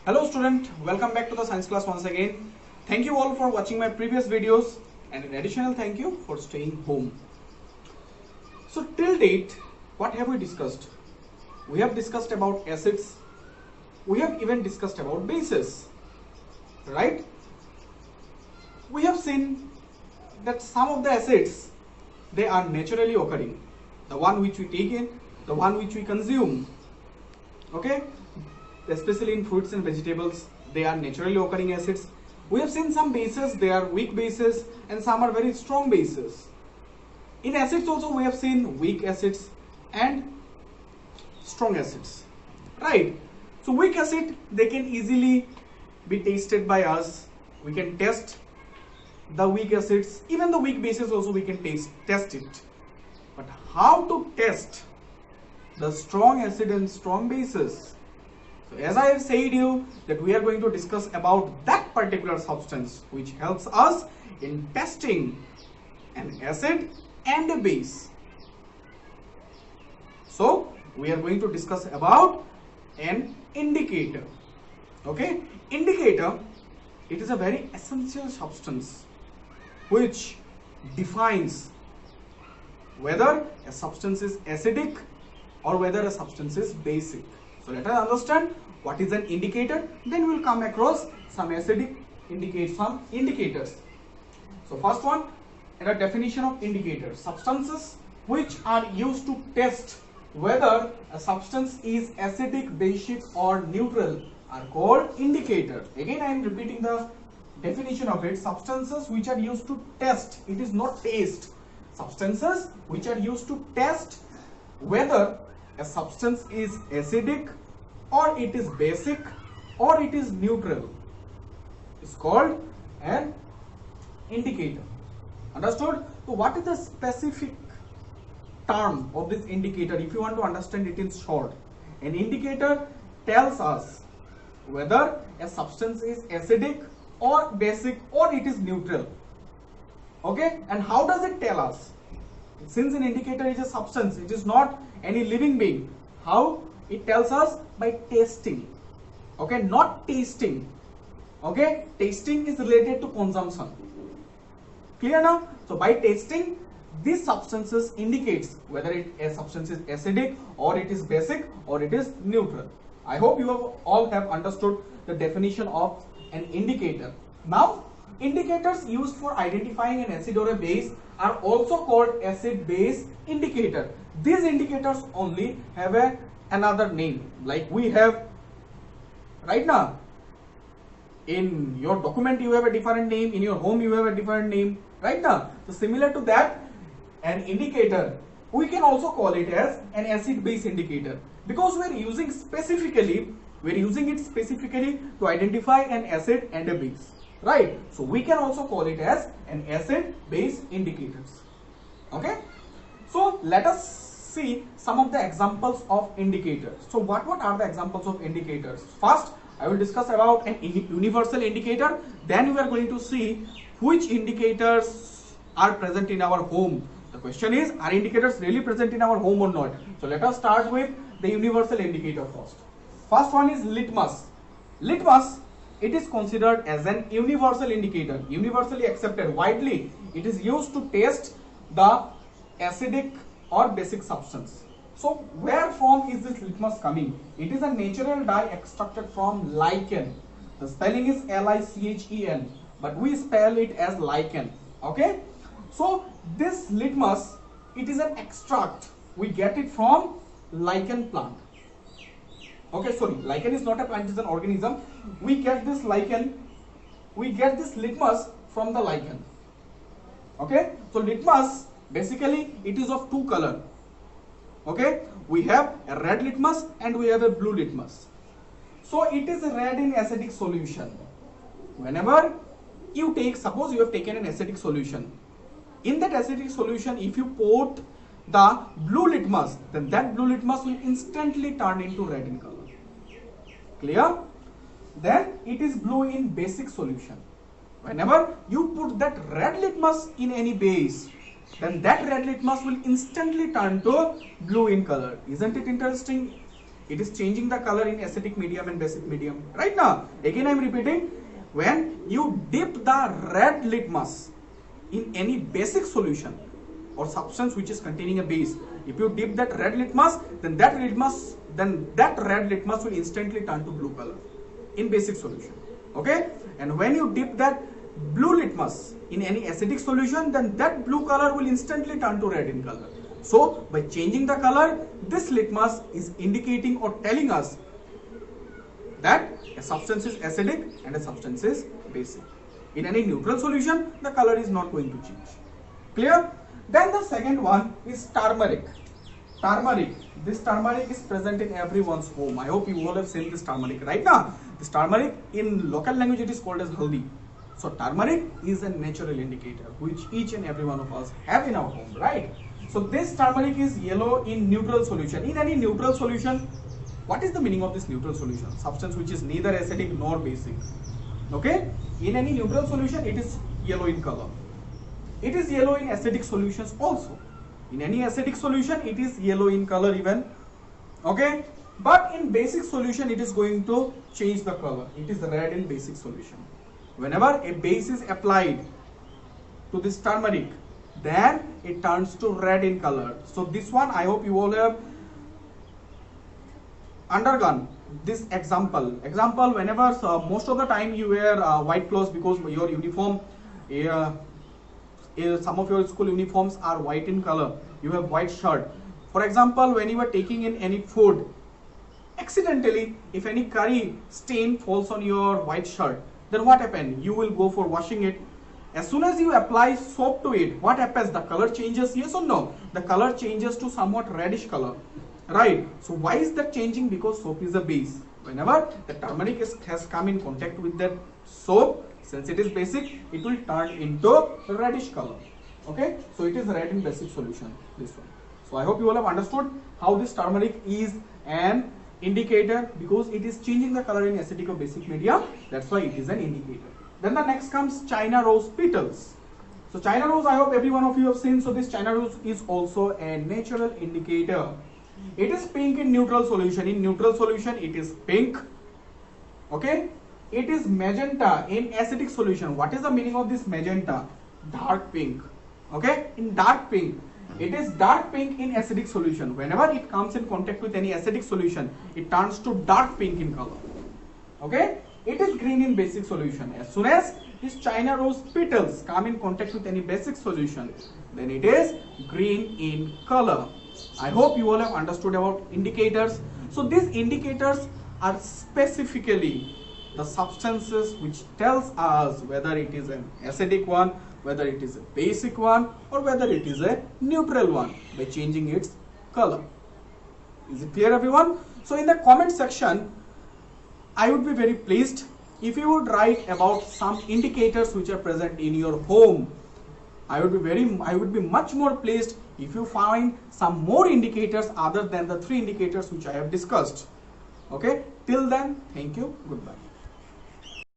Hello student, welcome back to the science class once again. Thank you all for watching my previous videos and an additional thank you for staying home. So till date, what have we discussed? We have discussed about acids. We have even discussed about bases, right? We have seen that some of the acids, they are naturally occurring. The one which we take in, the one which we consume, okay? Especially in fruits and vegetables, they are naturally occurring acids. We have seen some bases, they are weak bases, and some are very strong bases. In acids also we have seen weak acids and strong acids, right? So weak acid, they can easily be tasted by us. We can test the weak acids, even the weak bases also we can test it. But how to test the strong acid and strong bases? So as I have said you that we are going to discuss about that particular substance which helps us in testing an acid and a base. So we are going to discuss about an indicator. Okay, indicator, it is a very essential substance which defines whether a substance is acidic or whether a substance is basic. So let us understand what is an indicator, then we will come across some indicators. So first one, a definition of indicators: substances which are used to test whether a substance is acidic, basic or neutral are called indicator. Again I am repeating the definition of it: substances which are used to test, it is not taste, substances which are used to test whether a substance is acidic or it is basic or it is neutral is called an indicator. Understood? So what is the specific term of this indicator? If you want to understand it in short, an indicator tells us whether a substance is acidic or basic or it is neutral. Okay, and how does it tell us? Since an indicator is a substance, it is not any living being. How it tells us? By tasting. Okay, not tasting. Okay, tasting is related to consumption. Clear now? So by tasting, these substances indicates whether a substance is acidic or it is basic or it is neutral. I hope you all have understood the definition of an indicator. Now, indicators used for identifying an acid or a base are also called acid-base indicator. These indicators only have another name, like we have right now. In your document you have a different name, in your home you have a different name, right now. So similar to that, an indicator, we can also call it as an acid-base indicator, because we are using it specifically to identify an acid and a base, right? So we can also call it as an acid-base indicators. Okay, so let us see some of the examples of indicators. So what are the examples of indicators? First, I will discuss about an universal indicator. Then we are going to see which indicators are present in our home. The question is, are indicators really present in our home or not? So let us start with the universal indicator first. First one is litmus. Litmus, it is considered as an universal indicator, universally accepted, widely. It is used to test the acidic or basic substance. So where from is this litmus coming? It is a natural dye extracted from lichen. The spelling is L-I-C-H-E-N, but we spell it as lichen. Okay, so this litmus, it is an extract. We get it from lichen plant. Okay, sorry, lichen is not a plant, it is an organism. We get this lichen, we get this litmus from the lichen. Okay, so litmus, basically it is of two color. Okay, we have a red litmus and we have a blue litmus. So it is red in acidic solution. Whenever you take, suppose you have taken an acidic solution, in that acidic solution if you put the blue litmus, then that blue litmus will instantly turn into red in color. Clear? Then it is blue in basic solution. Whenever you put that red litmus in any base, then that red litmus will instantly turn to blue in color. Isn't it interesting? It is changing the color in acidic medium and basic medium. Right now, again I am repeating, when you dip the red litmus in any basic solution or substance which is containing a base, if you dip that red litmus, then that red litmus will instantly turn to blue color in basic solution. Okay, and when you dip that blue litmus in any acidic solution, then that blue color will instantly turn to red in color. So by changing the color, this litmus is indicating or telling us that a substance is acidic and a substance is basic. In any neutral solution, the color is not going to change. Clear? Then the second one is turmeric. Turmeric. This turmeric is present in everyone's home. I hope you all have seen this turmeric. Right now, this turmeric in local language it is called as haldi. So turmeric is a natural indicator which each and every one of us have in our home, right? So this turmeric is yellow in neutral solution. In any neutral solution, what is the meaning of this neutral solution? Substance which is neither acidic nor basic. Okay? In any neutral solution, it is yellow in color. It is yellow in acidic solutions also. In any acidic solution, it is yellow in color even. Okay? But in basic solution, it is going to change the color. It is red in basic solution. Whenever a base is applied to this turmeric, then it turns to red in color. So this one, I hope you all have undergone this example. Whenever most of the time you wear white clothes because your uniform, some of your school uniforms are white in color. You have white shirt. For example, when you are taking in any food, accidentally, if any curry stain falls on your white shirt, then what happens? You will go for washing it. As soon as you apply soap to it, what happens? The color changes, yes or no? The color changes to somewhat reddish color, right? So why is that changing? Because soap is a base. Whenever the turmeric has come in contact with that soap, since it is basic, it will turn into reddish color. Okay, so it is red in basic solution, this one. So I hope you all have understood how this turmeric is an indicator, because it is changing the color in acidic or basic media. That's why it is an indicator. Then the next comes China rose petals. So China rose, I hope every one of you have seen. So this China rose is also a natural indicator. It is pink in neutral solution. In neutral solution, it is pink. Okay. It is magenta in acidic solution. What is the meaning of this magenta? Dark pink. Okay. In dark pink. It is dark pink in acidic solution. Whenever it comes in contact with any acidic solution, it turns to dark pink in color. Okay. It is green in basic solution. As soon as this China rose petals come in contact with any basic solution, then it is green in color. I hope you all have understood about indicators. So these indicators are specifically the substances which tells us whether it is an acidic one, whether it is a basic one, or whether it is a neutral one by changing its color. Is it clear, everyone? So in the comment section, I would be very pleased if you would write about some indicators which are present in your home. I would be much more pleased if you find some more indicators other than the 3 indicators which I have discussed. Okay, till then, thank you, goodbye.